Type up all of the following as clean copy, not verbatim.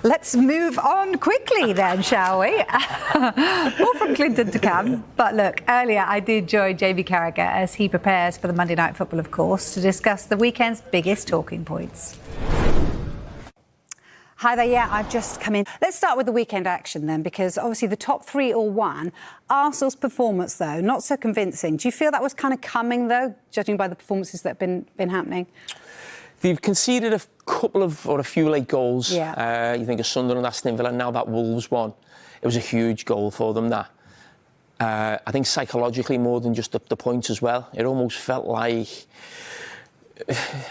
Let's move on quickly then, shall we? More from Clinton to come. But look, earlier I did join Jamie Carragher as he prepares for the Monday Night Football, of course, to discuss the weekend's biggest talking points. Hi there, yeah, I've just come in. Let's start with the weekend action then, because obviously the top three all won. Arsenal's performance, though, not so convincing. Do you feel that was kind of coming, though, judging by the performances that have been happening? They've conceded a couple of, or a few late goals. Yeah. You think of Sunderland, Aston Villa, now that Wolves one. It was a huge goal for them, that. I think psychologically more than just the points as well. It almost felt like...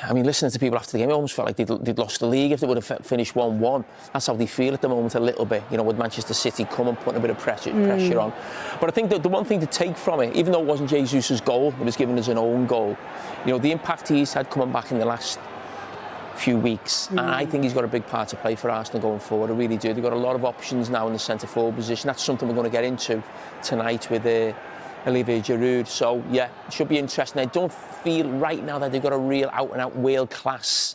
I mean, listening to people after the game, it almost felt like they'd lost the league if they would have finished 1-1. That's how they feel at the moment a little bit, you know, with Manchester City coming, putting a bit of pressure on. But I think that the one thing to take from it, even though it wasn't Jesus' goal, it was given as an own goal, you know, the impact he's had coming back in the last few weeks, and I think he's got a big part to play for Arsenal going forward. I really do. They've got a lot of options now in the centre-forward position. That's something we're going to get into tonight with Olivier Giroud. So, yeah, it should be interesting. I don't feel right now that they've got a real out-and-out world-class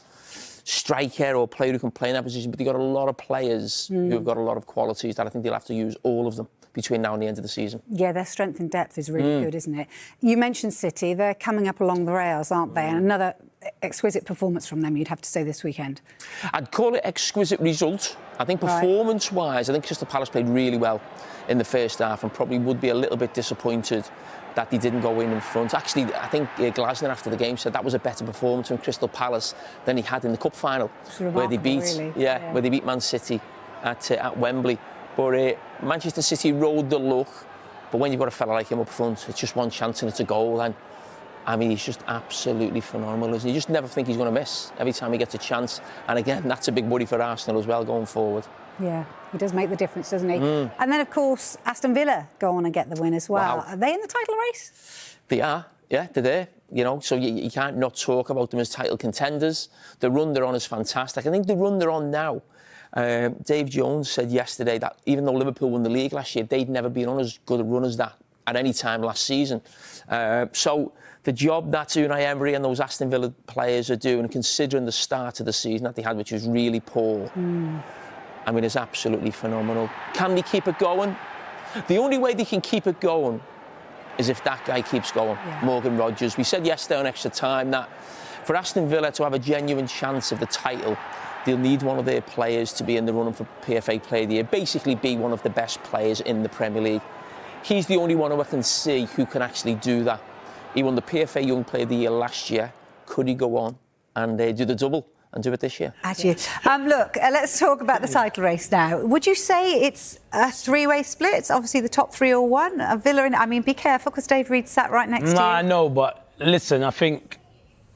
striker or player who can play in that position, but they've got a lot of players who have got a lot of qualities that I think they'll have to use all of them between now and the end of the season. Yeah, their strength and depth is really good, isn't it? You mentioned City. They're coming up along the rails, aren't they? And another exquisite performance from them, you'd have to say, this weekend. I'd call it exquisite result. I think performance-wise, I think Crystal Palace played really well in the first half and probably would be a little bit disappointed that they didn't go in front. Actually, I think Glasner after the game said that was a better performance from Crystal Palace than he had in the cup final, where they beat, where they beat Man City at Wembley. But Manchester City rode the luck. But when you've got a fella like him up front, it's just one chance and it's a goal. And I mean, he's just absolutely phenomenal, isn't he? You just never think he's going to miss every time he gets a chance. And again, that's a big worry for Arsenal as well going forward. Yeah, he does make the difference, doesn't he? And then, of course, Aston Villa go on and get the win as well. Wow. Are they in the title race? They are, yeah, they're there. You know, so you can't not talk about them as title contenders. The run they're on is fantastic. I think the run they're on now, Dave Jones said yesterday that even though Liverpool won the league last year, they'd never been on as good a run as that at any time last season. So the job that Unai Emery and those Aston Villa players are doing, considering the start of the season that they had, which was really poor, I mean, it's absolutely phenomenal. Can they keep it going? The only way they can keep it going is if that guy keeps going, Morgan Rogers. We said yesterday on Extra Time that for Aston Villa to have a genuine chance of the title, they'll need one of their players to be in the running for PFA Player of the Year, basically be one of the best players in the Premier League. He's the only one who I can see who can actually do that. He won the PFA Young Player of the Year last year. Could he go on and do the double and do it this year? Actually, look, let's talk about the title race now. Would you say it's a three-way split? It's obviously the top three all won. Villa, I mean, be careful because Dave Reed sat right next to you. No, I know, but listen, I think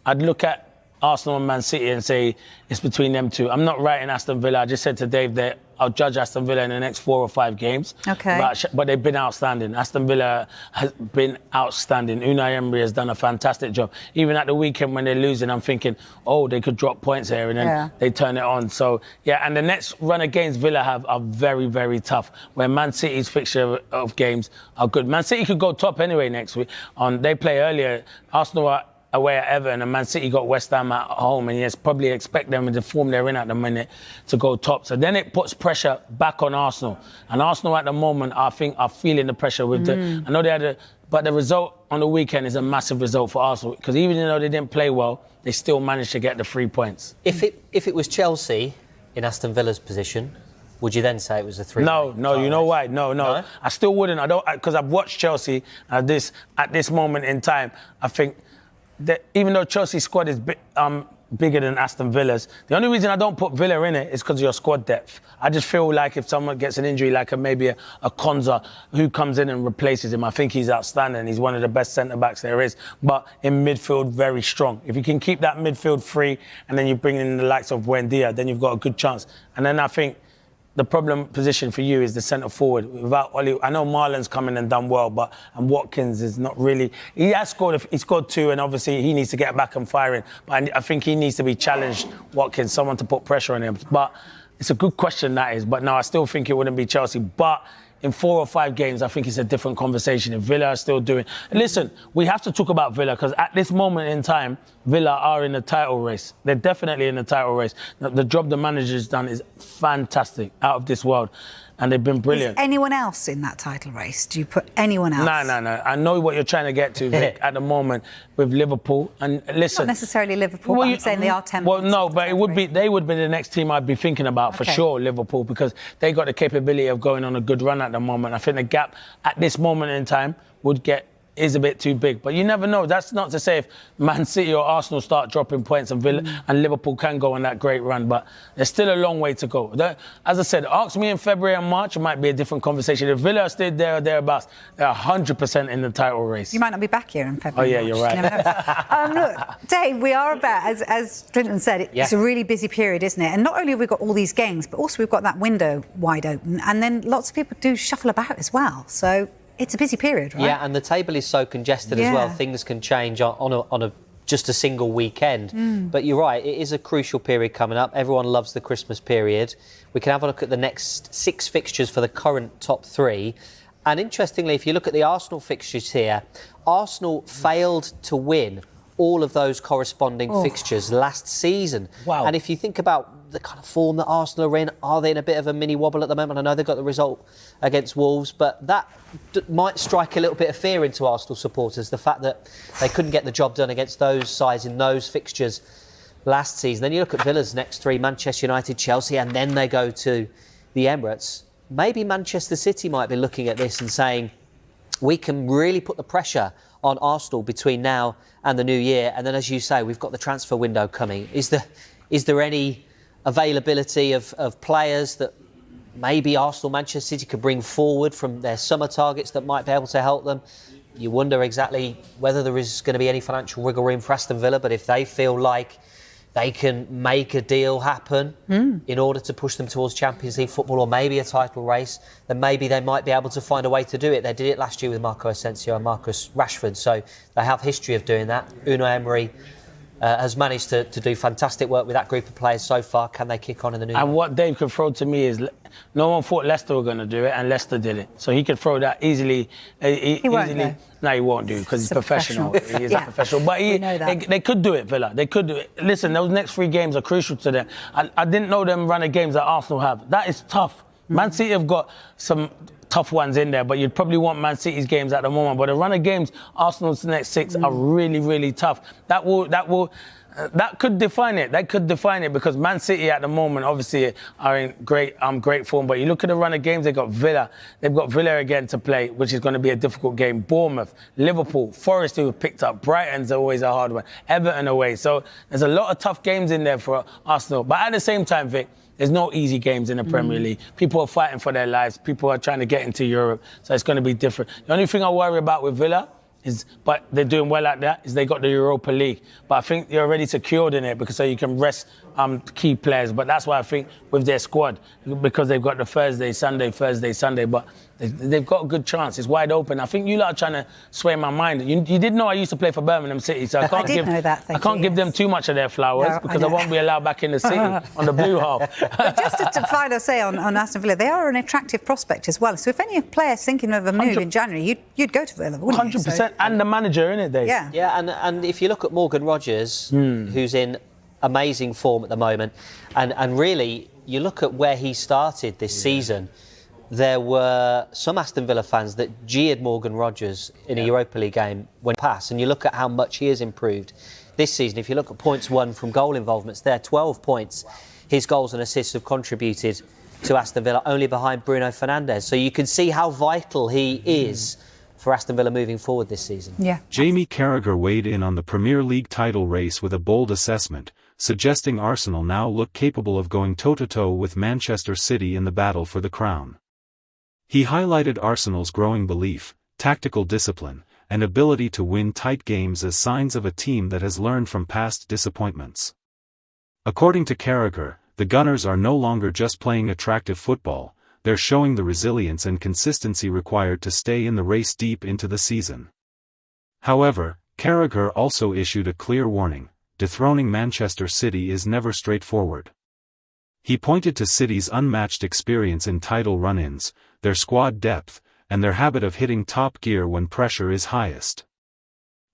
I'd look at Arsenal and Man City and say it's between them two. I'm not writing Aston Villa. I just said to Dave that I'll judge Aston Villa in the next 4 or 5 games. Okay. But they've been outstanding. Aston Villa has been outstanding. Unai Emery has done a fantastic job. Even at the weekend when they're losing, I'm thinking, oh, they could drop points here, and then they turn it on. So, yeah, and the next run of games Villa have are very, very tough, where Man City's fixture of games are good. Man City could go top anyway next week. They play earlier. Arsenal are away at Everton, and Man City got West Ham at home, and yes, probably expect them in the form they're in at the minute to go top. So then it puts pressure back on Arsenal, and Arsenal at the moment, I think, are feeling the pressure with the. I know they had but the result on the weekend is a massive result for Arsenal because even though they didn't play well, they still managed to get the 3 points. If it was Chelsea in Aston Villa's position, would you then say it was a 3? No, you know why? No. I still wouldn't. I don't, because I've watched Chelsea at this moment in time. I think that even though Chelsea's squad is bigger than Aston Villa's, the only reason I don't put Villa in it is because of your squad depth. I just feel like if someone gets an injury, like maybe a Konza who comes in and replaces him, I think he's outstanding. He's one of the best centre-backs there is. But in midfield, very strong. If you can keep that midfield free and then you bring in the likes of Buendia, then you've got a good chance. And then I think the problem position for you is the centre forward. Without Oli, I know Marlon's come in and done well, and Watkins is not really. He scored 2, and obviously he needs to get back and firing. But I think he needs to be challenged, Watkins, someone to put pressure on him. But it's a good question, that is. But no, I still think it wouldn't be Chelsea. But in 4 or 5 games, I think it's a different conversation. If Villa are still doing... Listen, we have to talk about Villa because at this moment in time, Villa are in the title race. They're definitely in the title race. The job the manager's done is fantastic, out of this world. And they've been brilliant. Is anyone else in that title race? Do you put anyone else? No. I know what you're trying to get to, Vic, at the moment with Liverpool. And listen... Not necessarily Liverpool, but I'm saying they are 10 Well, points. no, but they would be the next team I'd be thinking about for sure, Liverpool, because they got the capability of going on a good run at the moment. I think the gap at this moment in time is a bit too big. But you never know. That's not to say if Man City or Arsenal start dropping points and Liverpool can go on that great run. But there's still a long way to go. As I said, ask me in February and March, it might be a different conversation. If Villa stayed there or thereabouts, they're 100% in the title race. You might not be back here in February. Oh, yeah, you're right. Look, Dave, we are about, as Clinton said, it's a really busy period, isn't it? And not only have we got all these games, but also we've got that window wide open. And then lots of people do shuffle about as well. So it's a busy period, right? Yeah, and the table is so congested as well. Things can change on just a single weekend. But you're right, it is a crucial period coming up. Everyone loves the Christmas period. We can have a look at the next 6 fixtures for the current top 3. And interestingly, if you look at the Arsenal fixtures here, Arsenal failed to win all of those corresponding fixtures last season. Wow. And if you think about the kind of form that Arsenal are in, are they in a bit of a mini wobble at the moment? I know they got the result against Wolves, but that might strike a little bit of fear into Arsenal supporters, the fact that they couldn't get the job done against those sides in those fixtures last season. Then you look at Villa's next 3, Manchester United, Chelsea, and then they go to the Emirates. Maybe Manchester City might be looking at this and saying, we can really put the pressure on Arsenal between now and the new year. And then, as you say, we've got the transfer window coming. Is there any availability of players that maybe Arsenal, Manchester City could bring forward from their summer targets that might be able to help them? You wonder exactly whether there is going to be any financial wiggle room for Aston Villa, but if they feel like they can make a deal happen in order to push them towards Champions League football or maybe a title race, then maybe they might be able to find a way to do it. They did it last year with Marco Asensio and Marcus Rashford, so they have history of doing that. Unai Emery has managed to do fantastic work with that group of players so far. Can they kick on in the new year? And what Dave could throw to me is no one thought Leicester were going to do it, and Leicester did it. So he could throw that easily. He won't, though. No, he won't do because he's professional. He is a professional. But they could do it, Villa. They could do it. Listen, those next 3 games are crucial to them. I didn't know them run of games that Arsenal have. That is tough. Man City have got some tough ones in there, but you'd probably want Man City's games at the moment. But the run of games, Arsenal's next 6 are really, really tough. That could define it. That could define it because Man City at the moment obviously are in great form. But you look at the run of games, they've got Villa. They've got Villa again to play, which is going to be a difficult game. Bournemouth, Liverpool, Forest who have picked up. Brighton's always a hard one. Everton away. So there's a lot of tough games in there for Arsenal. But at the same time, Vic, there's no easy games in the Premier League. People are fighting for their lives. People are trying to get into Europe. So it's going to be different. The only thing I worry about with Villa but they're doing well at that, is they got the Europa League. But I think they're already secured in it because so you can rest key players. But that's why I think with their squad, because they've got the Thursday, Sunday. But they've got a good chance. It's wide open. I think you lot are trying to sway my mind. You did know I used to play for Birmingham City, so I can't give them too much of their flowers because I won't be allowed back in the city on the blue half. But just to finally say on Aston Villa, they are an attractive prospect as well. So if any players thinking of a move in January, you'd go to Villa, wouldn't you? 100%. And the manager, innit, Dave? Yeah, and if you look at Morgan Rogers, who's in amazing form at the moment, and really, you look at where he started this season, there were some Aston Villa fans that jeered Morgan Rogers in a Europa League game when he passed, and you look at how much he has improved this season. If you look at points won from goal involvements, there 12 points. His goals and assists have contributed to Aston Villa, only behind Bruno Fernandes. So you can see how vital he is for Aston Villa moving forward this season. Yeah. Jamie Carragher weighed in on the Premier League title race with a bold assessment, suggesting Arsenal now look capable of going toe-to-toe with Manchester City in the battle for the crown. He highlighted Arsenal's growing belief, tactical discipline, and ability to win tight games as signs of a team that has learned from past disappointments. According to Carragher, the Gunners are no longer just playing attractive football, they're showing the resilience and consistency required to stay in the race deep into the season. However, Carragher also issued a clear warning: dethroning Manchester City is never straightforward. He pointed to City's unmatched experience in title run-ins, their squad depth, and their habit of hitting top gear when pressure is highest.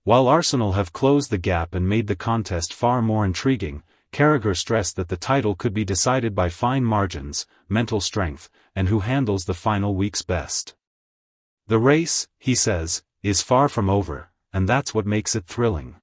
While Arsenal have closed the gap and made the contest far more intriguing, Carragher stressed that the title could be decided by fine margins, mental strength, and who handles the final weeks best. The race, he says, is far from over, and that's what makes it thrilling.